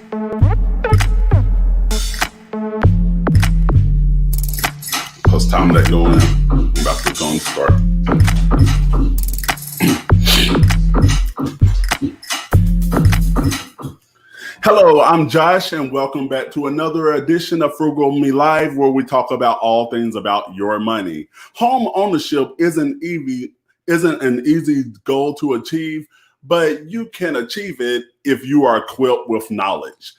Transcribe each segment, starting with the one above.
Plus time that going. I'm about to go and start. Hello, I'm Josh, and welcome back to another edition of Frugal Me Live, where we talk about all things about your money. Home ownership isn't an easy goal to achieve, but you can achieve it if you are equipped with knowledge.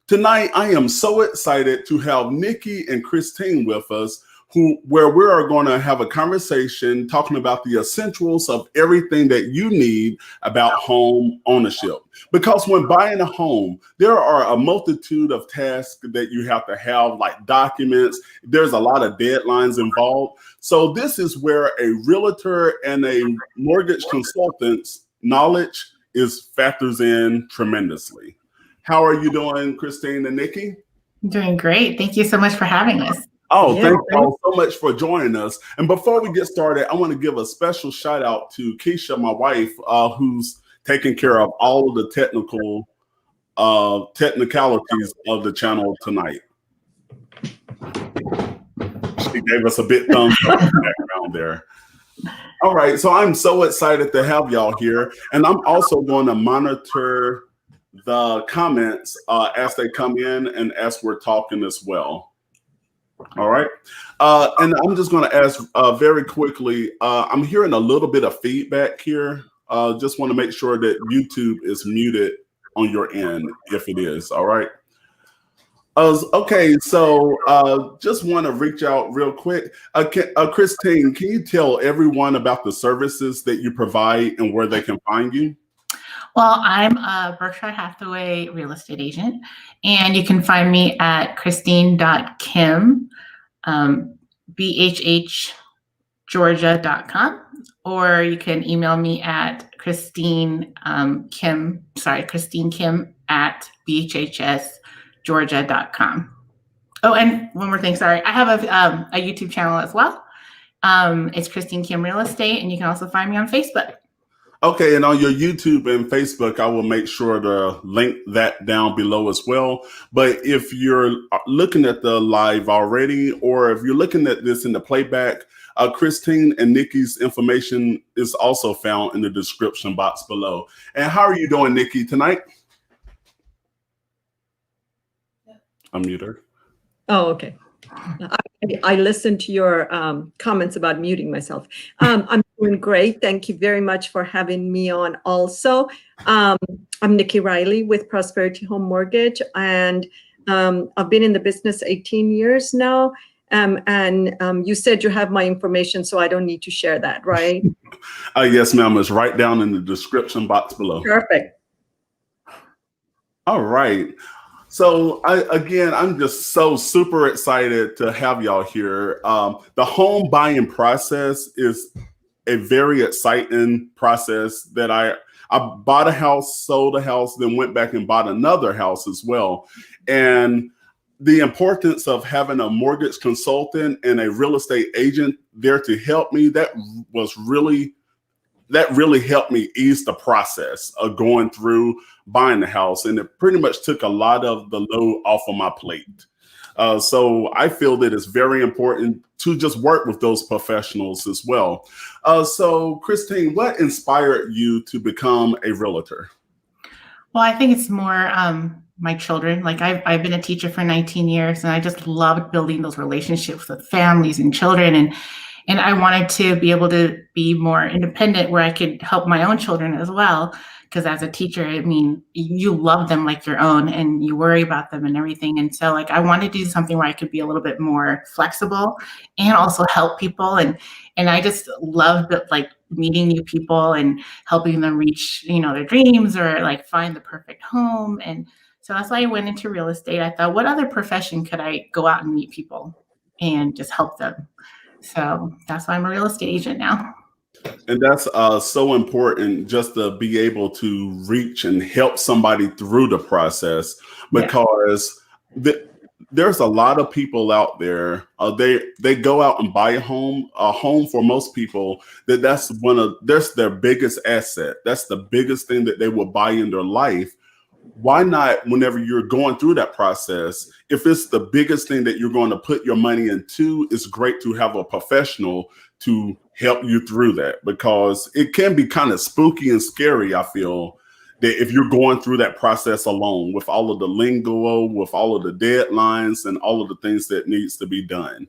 Tonight, I am so excited to have Nicki and Christine with us, where we are going to have a conversation talking about the essentials of everything that you need about home ownership. Because when buying a home, there are a multitude of tasks that you have to have, like documents. There's a lot of deadlines involved. So this is where a realtor and a mortgage consultant's knowledge factors in tremendously. How are you doing, Christine and Nicki? Doing great. Thank you so much for having us. Oh, thank you all so much for joining us. And before we get started, I want to give a special shout out to Keisha, my wife, who's taking care of all of the technicalities of the channel tonight. She gave us a big thumbs up in the background there. All right, so I'm so excited to have y'all here. And I'm also going to monitor the comments as they come in and as we're talking as well. All right. And I'm just going to ask very quickly, I'm hearing a little bit of feedback here. Just want to make sure that YouTube is muted on your end, if it is. All right. Okay, so just want to reach out real quick. Christine, can you tell everyone about the services that you provide and where they can find you? Well, I'm a Berkshire Hathaway real estate agent, and you can find me at christine.kim, bhhgeorgia.com, or you can email me at christine kim at bhhsgeorgia.com. Oh, and one more thing, sorry. I have a YouTube channel as well. It's Christine Kim Real Estate, and you can also find me on Facebook. Okay, and on your YouTube and Facebook, I will make sure to link that down below as well. But if you're looking at the live already, or if you're looking at this in the playback, Christine and Nicki's information is also found in the description box below. And how are you doing, Nicki, tonight? Unmute her. Oh, okay. I listened to your comments about muting myself. I'm doing great. Thank you very much for having me on also. I'm Nicki Riley with Prosperity Home Mortgage, and I've been in the business 18 years now. And you said you have my information, so I don't need to share that, right? Yes, ma'am. It's right down in the description box below. Perfect. All right. So I'm just so super excited to have y'all here. The home buying process is a very exciting process that I bought a house, sold a house, then went back and bought another house as well. And the importance of having a mortgage consultant and a real estate agent there to help me, that really helped me ease the process of going through buying the house. And it pretty much took a lot of the load off of my plate. So I feel that it's very important to just work with those professionals as well. So Christine, what inspired you to become a realtor? Well, I think it's more my children. Like I've been a teacher for 19 years, and I just loved building those relationships with families and children. And I wanted to be able to be more independent, where I could help my own children as well. Because as a teacher, I mean, you love them like your own, and you worry about them and everything. And so I wanted to do something where I could be a little bit more flexible and also help people. And I just loved meeting new people and helping them reach, their dreams or find the perfect home. And so that's why I went into real estate. I thought, what other profession could I go out and meet people and just help them? So that's why I'm a real estate agent now. And that's so important, just to be able to reach and help somebody through the process, because there's a lot of people out there. They go out and buy a home. A home for most people, that's their biggest asset. That's the biggest thing that they will buy in their life. why not, whenever you're going through that process, if it's the biggest thing that you're going to put your money into, it's great to have a professional to help you through that, because it can be kind of spooky and scary, I feel, that if you're going through that process alone with all of the lingo, with all of the deadlines and all of the things that needs to be done.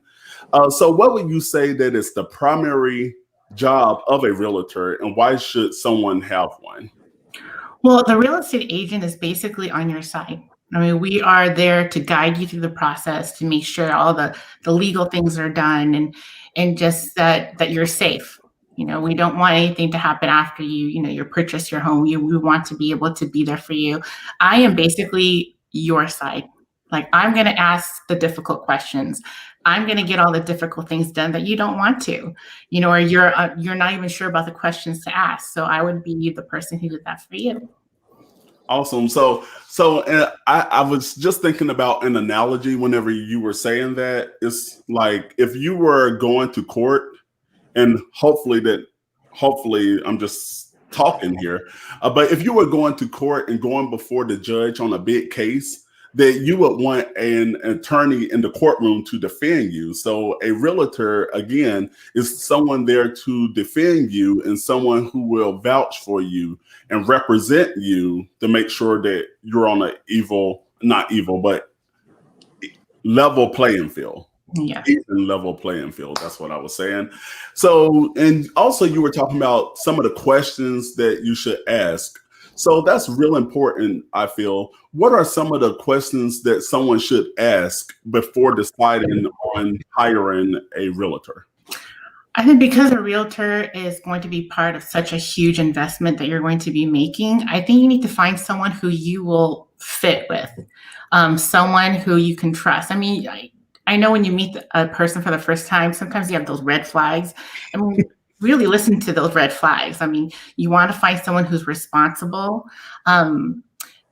So what would you say that is the primary job of a realtor, and why should someone have one? Well, the real estate agent is basically on your side. I mean, we are there to guide you through the process, to make sure all the legal things are done, and just that you're safe. You know, we don't want anything to happen after you purchase your home. We want to be able to be there for you. I am basically your side. Like, I'm going to ask the difficult questions. I'm going to get all the difficult things done that you don't want to, or you're not even sure about the questions to ask. So I would be the person who did that for you. Awesome. So I was just thinking about an analogy whenever you were saying that. It's like if you were going to court, and hopefully I'm just talking here, but if you were going to court and going before the judge on a big case, that you would want an attorney in the courtroom to defend you. So a realtor, again, is someone there to defend you and someone who will vouch for you and represent you to make sure that you're on but level playing field. Yeah. Even level playing field. That's what I was saying. So, and also you were talking about some of the questions that you should ask. So that's real important, I feel. What are some of the questions that someone should ask before deciding on hiring a realtor? I think because a realtor is going to be part of such a huge investment that you're going to be making, I think you need to find someone who you will fit with, someone who you can trust. I mean, I know when you meet a person for the first time, sometimes you have those red flags. I mean, really listen to those red flags. I mean, you want to find someone who's responsible.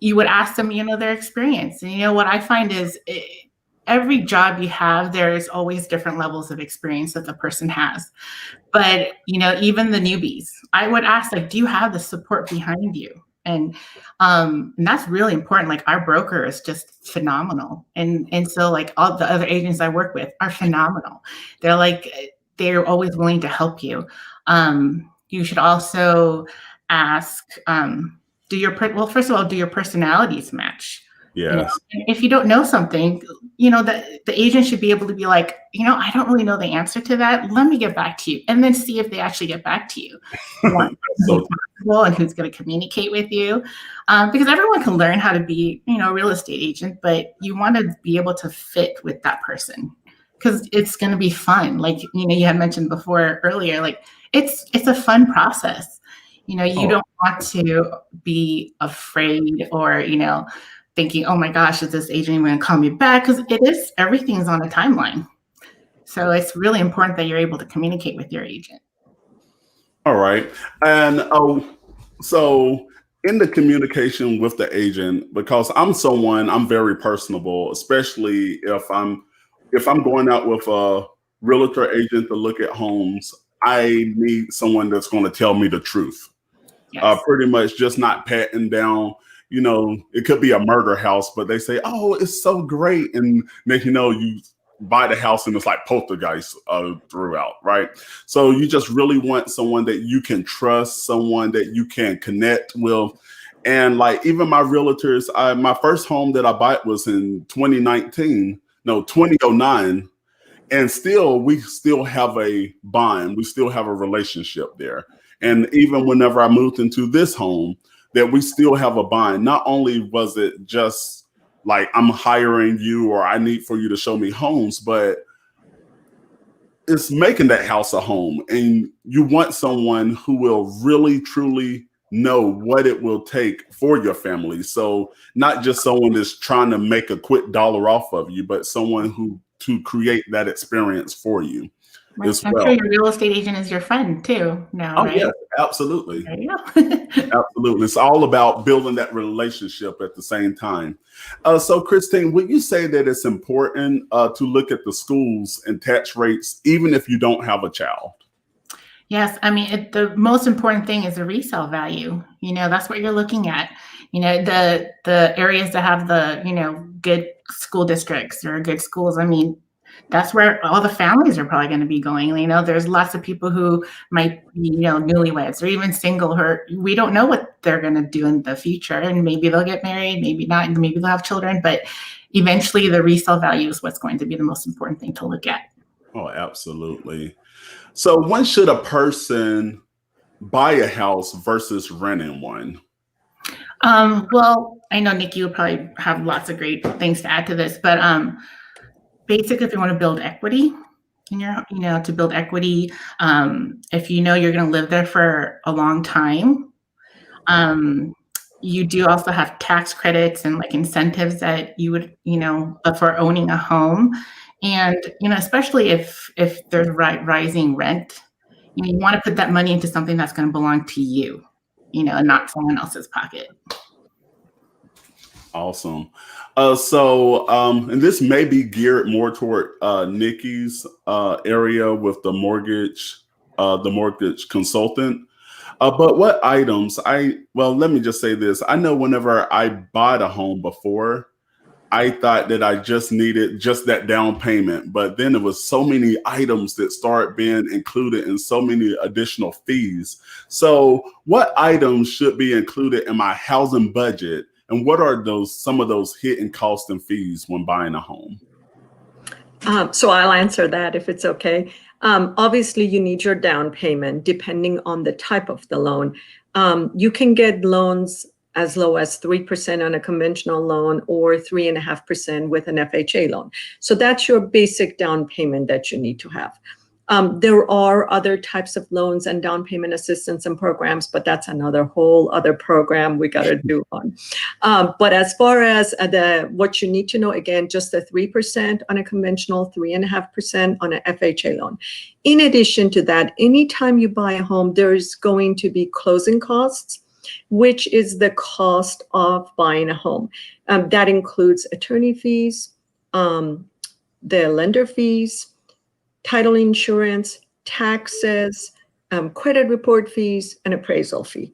You would ask them, their experience. And what I find is every job you have, there's always different levels of experience that the person has. But, even the newbies, I would ask, do you have the support behind you? And that's really important. Like, our broker is just phenomenal. And so all the other agents I work with are phenomenal. They're always willing to help you. You should also ask, first of all, do your personalities match? Yes. If you don't know something, the agent should be able to be like, I don't really know the answer to that. Let me get back to you. And then see if they actually get back to you. And who's going to communicate with you. Because everyone can learn how to be, a real estate agent, but you want to be able to fit with that person, because it's going to be fun. You had mentioned earlier, it's a fun process. You don't want to be afraid or, thinking, oh my gosh, is this agent going to call me back? Because everything's on a timeline. So it's really important that you're able to communicate with your agent. All right. And so in the communication with the agent, because I'm very personable, especially if I'm going out with a realtor agent to look at homes, I need someone that's going to tell me the truth. Yes. Pretty much just not patting down, it could be a murder house, but they say, oh, it's so great. And then, you buy the house and it's like poltergeist throughout, right? So you just really want someone that you can trust, someone that you can connect with. And even my realtors, my first home that I bought was in 2009. And we still have a bond. We still have a relationship there. And even whenever I moved into this home, that we still have a bond. Not only was it just like I'm hiring you or I need for you to show me homes, but it's making that house a home. And you want someone who will really, truly know what it will take for your family. So not just someone that's trying to make a quick dollar off of you, but someone to create that experience for you. I'm sure your real estate agent is your friend too now, right? Yeah, absolutely. There you go. Absolutely. It's all about building that relationship at the same time. So Christine, would you say that it's important to look at the schools and tax rates, even if you don't have a child? Yes. I mean, the most important thing is the resale value. That's what you're looking at. The areas that have the, good school districts or good schools. I mean, that's where all the families are probably going to be going. There's lots of people who might be, newlyweds or even single, we don't know what they're going to do in the future. And maybe they'll get married, maybe not, maybe they'll have children, but eventually the resale value is what's going to be the most important thing to look at. Oh, absolutely. So when should a person buy a house versus renting one? Well, I know Nikki will probably have lots of great things to add to this, but basically, if you want to build equity to build equity, if you're going to live there for a long time, you do also have tax credits and like incentives that you would, for owning a home. And, especially if there's rising rent, you want to put that money into something that's going to belong to you, and not someone else's pocket. Awesome. And this may be geared more toward Nikki's area with the mortgage consultant. But what items? Let me just say this. I know whenever I bought a home before, I thought that I just needed just that down payment, but then there was so many items that start being included and so many additional fees. So what items should be included in my housing budget? And what are some of those hidden costs and fees when buying a home? So I'll answer that if it's okay. Obviously, you need your down payment depending on the type of the loan. You can get loans as low as 3% on a conventional loan or 3.5% with an FHA loan. So that's your basic down payment that you need to have. There are other types of loans and down payment assistance and programs, but that's another whole other program we got to do on. But as far as what you need to know, again, just the 3% on a conventional, 3.5% on an FHA loan. In addition to that, anytime you buy a home, there's going to be closing costs, which is the cost of buying a home. That includes attorney fees, the lender fees, title insurance, taxes, credit report fees, and appraisal fee.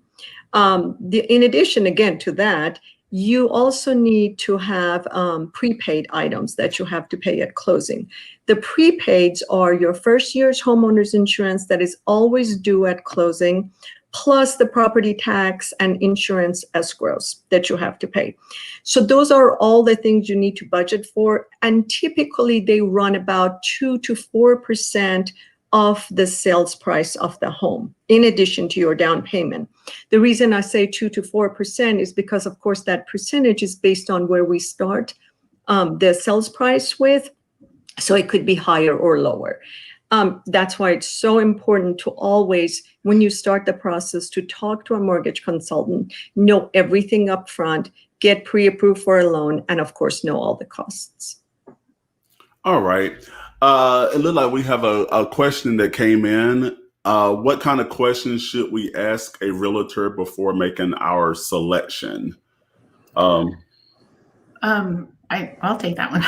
In addition, again, to that, you also need to have prepaid items that you have to pay at closing. The prepaids are your first year's homeowner's insurance that is always due at closing, plus the property tax and insurance escrows that you have to pay. So those are all the things you need to budget for. And typically they run about 2 to 4% of the sales price of the home, in addition to your down payment. The reason I say 2 to 4% is because, of course, that percentage is based on where we start the sales price with. So it could be higher or lower. That's why it's so important to always, when you start the process, to talk to a mortgage consultant, know everything up front, get pre-approved for a loan, and of course, know all the costs. All right. It looked like we have a question that came in. What kind of questions should we ask a realtor before making our selection? I'll take that one.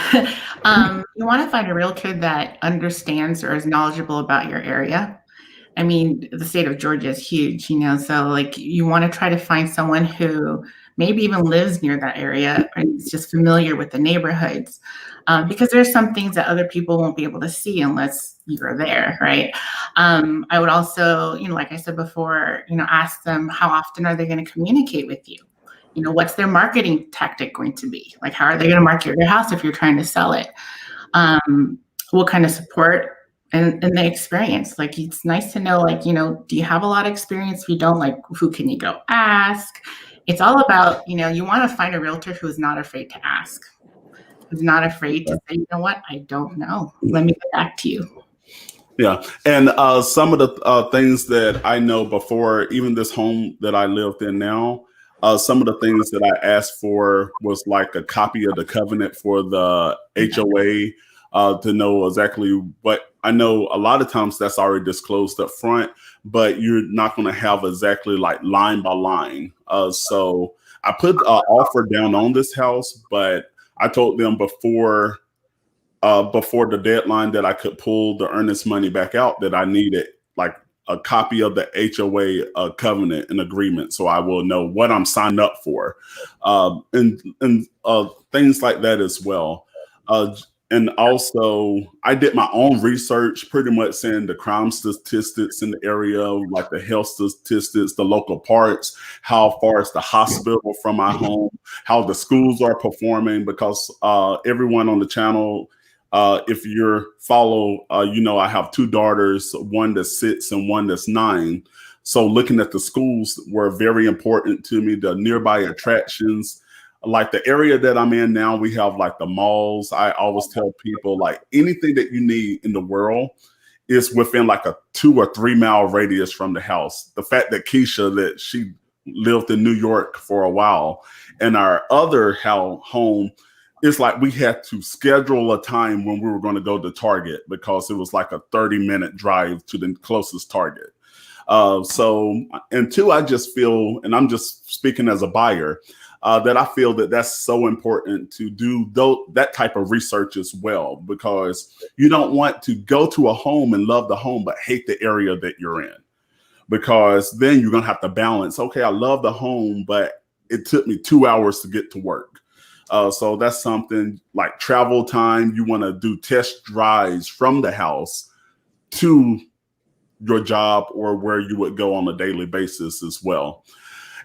You want to find a realtor that understands or is knowledgeable about your area. I mean, the state of Georgia is huge, so like you want to try to find someone who maybe even lives near that area and is just familiar with the neighborhoods, because there's some things that other people won't be able to see unless you're there, right? I would also, like I said before, ask them how often are they going to communicate with you? What's their marketing tactic going to be? Like, how are they going to market your house if you're trying to sell it? What kind of support and the experience? Like, it's nice to know, like, do you have a lot of experience? If you don't, like, who can you go ask? It's all about, you want to find a realtor who is not afraid to ask, who's not afraid to say, you know what, I don't know. Let me get back to you. Yeah. And some of the things that I know before, even this home that I lived in now, some of the things that I asked for was like a copy of the covenant for the HOA to know exactly what. I know a lot of times that's already disclosed up front, but you're not going to have exactly like line by line. So I put an offer down on this house, but I told them before the deadline that I could pull the earnest money back out that I needed like a copy of the HOA covenant and agreement, so I will know what I'm signed up for, and things like that as well. And also, I did my own research, pretty much saying the crime statistics in the area, like the health statistics, the local parts, how far is the hospital from my home, how the schools are performing, because everyone on the channel, if you're follow, you know, I have 2 daughters, one that's 6 and one that's 9. So looking at the schools were very important to me, the nearby attractions. Like the area that I'm in now, we have like the malls. I always tell people, like, anything that you need in the world is within like a 2 or 3 mile radius from the house. The fact that Keisha, that she lived in New York for a while, and our other home, it's like we had to schedule a time when we were going to go to Target, because it was like a 30-minute drive to the closest Target. So, and 2, I just feel, and I'm just speaking as a buyer, that I feel that that's so important to do that type of research as well, because you don't want to go to a home and love the home but hate the area that you're in, because then you're going to have to balance. Okay, I love the home, but it took me 2 hours to get to work. So that's something like travel time. You want to do test drives from the house to your job or where you would go on a daily basis as well.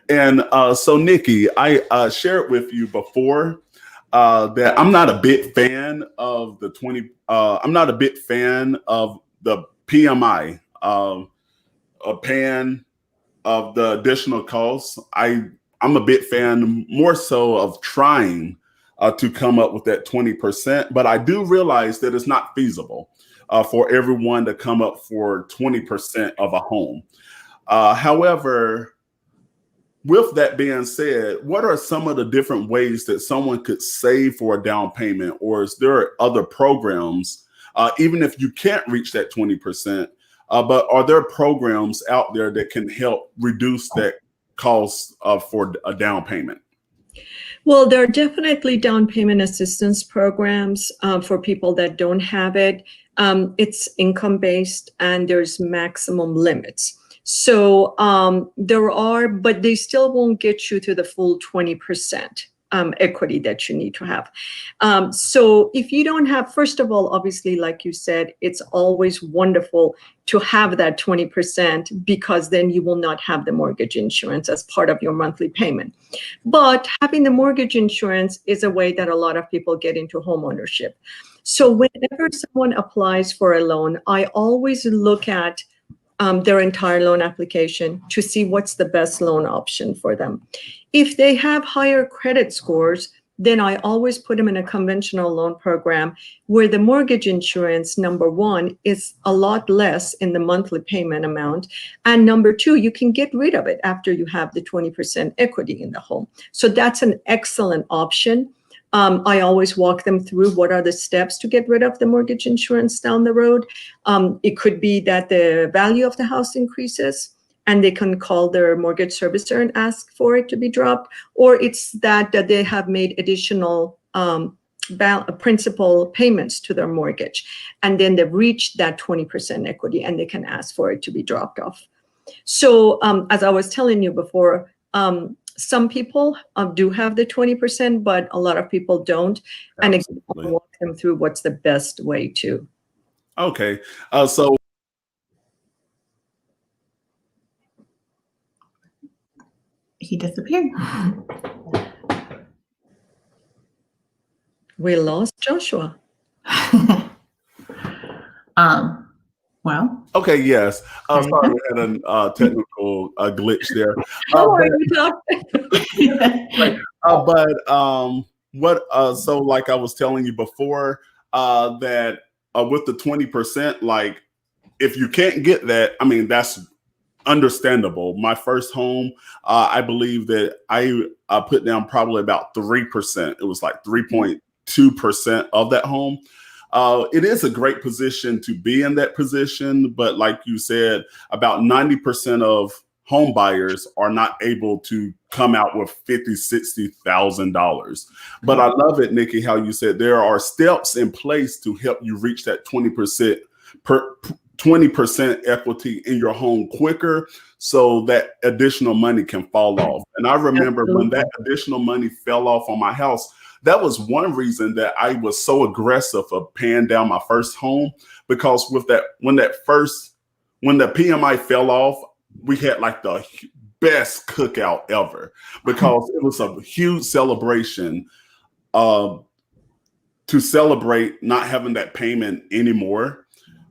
And so, Nicki, I shared with you before that I'm not a big fan of the I'm not a big fan of the PMI, a pan of the additional costs. I'm a big fan more so of trying to come up with that 20%, but I do realize that it's not feasible for everyone to come up for 20% of a home. However, with that being said, what are some of the different ways that someone could save for a down payment? Or is there other programs, even if you can't reach that 20%, but are there programs out there that can help reduce that cost for a down payment? Well, there are definitely down payment assistance programs for people that don't have it. It's income-based and there's maximum limits. So there are, but they still won't get you to the full 20% equity that you need to have. So if you don't have, first of all, obviously, like you said, it's always wonderful to have that 20%, because then you will not have the mortgage insurance as part of your monthly payment. But having the mortgage insurance is a way that a lot of people get into home ownership. So whenever someone applies for a loan, I always look at their entire loan application to see what's the best loan option for them. If they have higher credit scores, then I always put them in a conventional loan program where the mortgage insurance, number one, is a lot less in the monthly payment amount. And number two, you can get rid of it after you have the 20% equity in the home. So that's an excellent option. I always walk them through what are the steps to get rid of the mortgage insurance down the road. It could be that the value of the house increases and they can call their mortgage servicer and ask for it to be dropped, or it's that they have made additional principal payments to their mortgage, and then they've reached that 20% equity and they can ask for it to be dropped off. So as I was telling you before, some people do have the 20%, but a lot of people don't. And again, I'll walk them through what's the best way to. Okay. So he disappeared. We lost Joshua. Well. Okay, yes. Sorry, we had a technical glitch there. So like I was telling you before, that with the 20%, like if you can't get that, I mean, that's understandable. My first home, I believe that I put down probably about 3%. It was like 3.2% of that home. It is a great position to be in that position, but like you said, about 90% of home buyers are not able to come out with $50,000, $60,000. But I love it, Nicki, how you said there are steps in place to help you reach that 20% 20% equity in your home quicker so that additional money can fall off. And I remember when that additional money fell off on my house, that was one reason that I was so aggressive of paying down my first home, because with that, when the PMI fell off, we had like the best cookout ever, because it was a huge celebration to celebrate not having that payment anymore.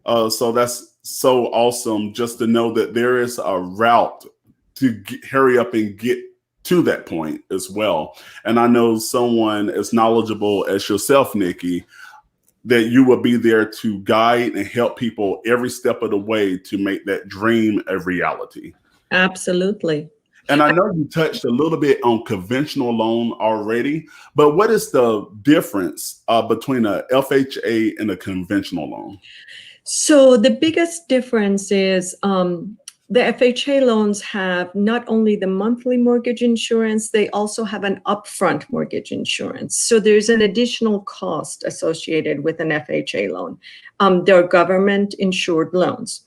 So that's so awesome, just to know that there is a route to hurry up and get to that point as well. And I know someone as knowledgeable as yourself, Nicki, that you will be there to guide and help people every step of the way to make that dream a reality. Absolutely. And I know you touched a little bit on conventional loan already, but what is the difference between a FHA and a conventional loan? So the biggest difference is the FHA loans have not only the monthly mortgage insurance, they also have an upfront mortgage insurance. So there's an additional cost associated with an FHA loan. They're government insured loans.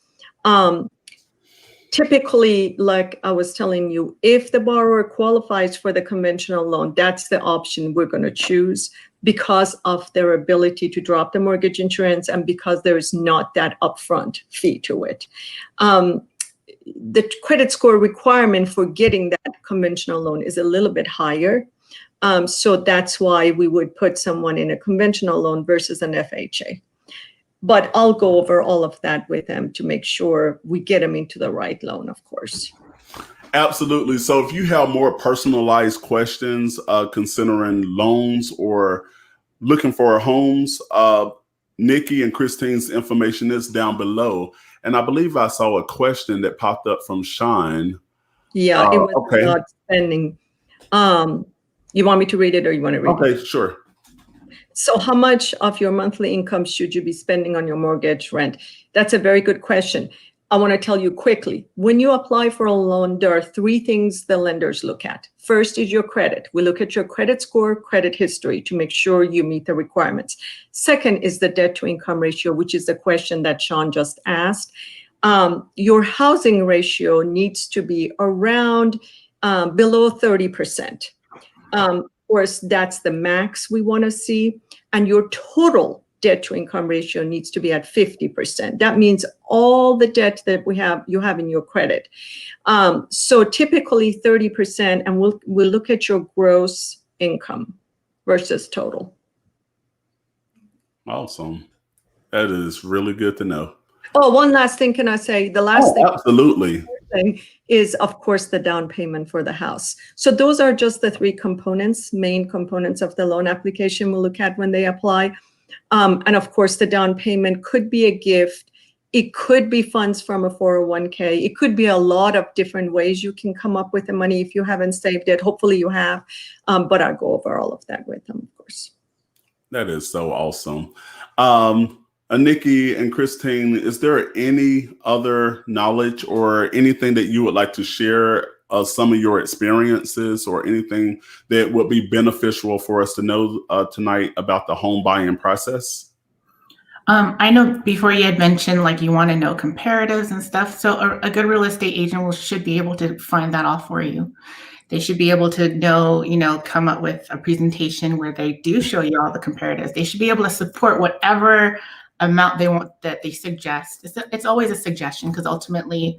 Typically, like I was telling you, if the borrower qualifies for the conventional loan, that's the option we're going to choose because of their ability to drop the mortgage insurance and because there is not that upfront fee to it. The credit score requirement for getting that conventional loan is a little bit higher. So that's why we would put someone in a conventional loan versus an FHA. But I'll go over all of that with them to make sure we get them into the right loan, of course. Absolutely. So if you have more personalized questions considering loans or looking for homes, Nicki and Christine's information is down below. And I believe I saw a question that popped up from Sean. Yeah, it was about spending. You want me to read it or you want to read it? Okay, sure. So how much of your monthly income should you be spending on your mortgage rent? That's a very good question. I want to tell you quickly, when you apply for a loan, there are three things the lenders look at. First is your credit. We look at your credit score, credit history to make sure you meet the requirements. Second is the debt to income ratio, which is the question that Sean just asked. Your housing ratio needs to be around below 30%. Of course, that's the max we want to see. And your total debt to income ratio needs to be at 50%. That means all the debt that you have in your credit. So typically 30%, and we'll look at your gross income versus total. Awesome. That is really good to know. Oh, one last thing can I say? The last thing. Absolutely. Is, of course, the down payment for the house. So those are just the three components, main components of the loan application we'll look at when they apply. And of course, the down payment could be a gift. It could be funds from a 401k. It could be a lot of different ways you can come up with the money if you haven't saved it. Hopefully you have, but I'll go over all of that with them, of course. That is so awesome. Nicki and Christine, is there any other knowledge or anything that you would like to share some of your experiences or anything that would be beneficial for us to know tonight about the home buying process? I know before you had mentioned like you want to know comparatives and stuff. So a good real estate agent should be able to find that all for you. They should be able to know, come up with a presentation where they do show you all the comparatives. They should be able to support whatever amount they want that they suggest. It's always a suggestion because ultimately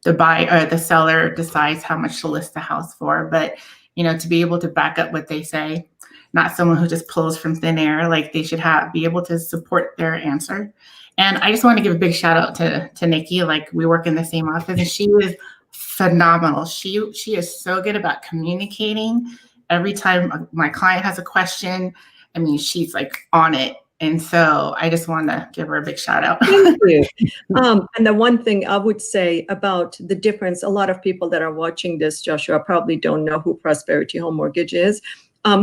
the buyer or the seller decides how much to list the house for. But to be able to back up what they say, not someone who just pulls from thin air. Like they should be able to support their answer. And I just want to give a big shout out to Nicki. Like we work in the same office, and she is phenomenal. She is so good about communicating. Every time my client has a question, I mean, she's like on it. And so I just want to give her a big shout out. Thank you. And the one thing I would say about the difference, a lot of people that are watching this, Joshua, probably don't know who Prosperity Home Mortgage is.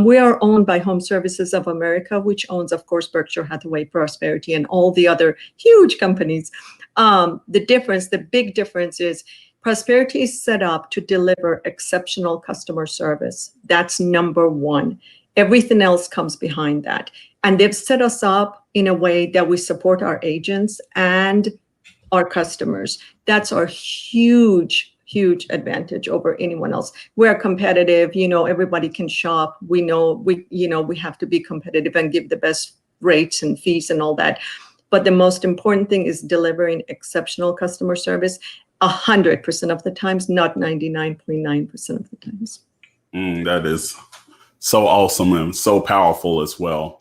We are owned by Home Services of America, which owns, of course, Berkshire Hathaway, Prosperity, and all the other huge companies. The big difference is Prosperity is set up to deliver exceptional customer service. That's number one. Everything else comes behind that. And they've set us up in a way that we support our agents and our customers. That's our huge advantage over anyone else. We're competitive, everybody can shop. We know we have to be competitive and give the best rates and fees and all that. But the most important thing is delivering exceptional customer service 100% of the times, not 99.9% of the times. That is so awesome and so powerful as well.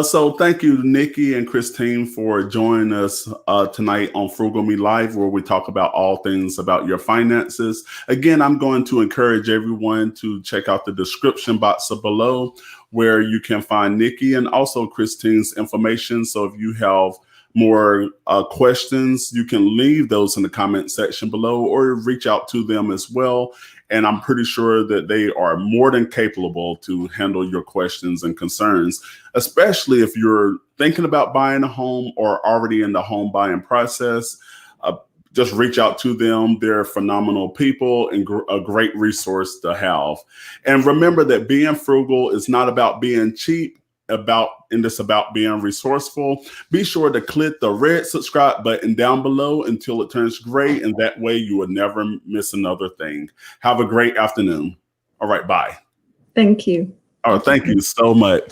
So thank you, Nicki and Christine, for joining us tonight on Frugal Me Live, where we talk about all things about your finances. Again, I'm going to encourage everyone to check out the description box below, where you can find Nicki and also Christine's information. So if you have more questions, you can leave those in the comment section below or reach out to them as well. And I'm pretty sure that they are more than capable to handle your questions and concerns, especially if you're thinking about buying a home or already in the home buying process. Just reach out to them. They're phenomenal people and a great resource to have. And remember that being frugal is not about being cheap, it's about being resourceful. Be sure to click the red subscribe button down below until it turns gray, and that way you will never miss another thing. Have a great afternoon. All right, bye. Thank you. Oh, thank you so much.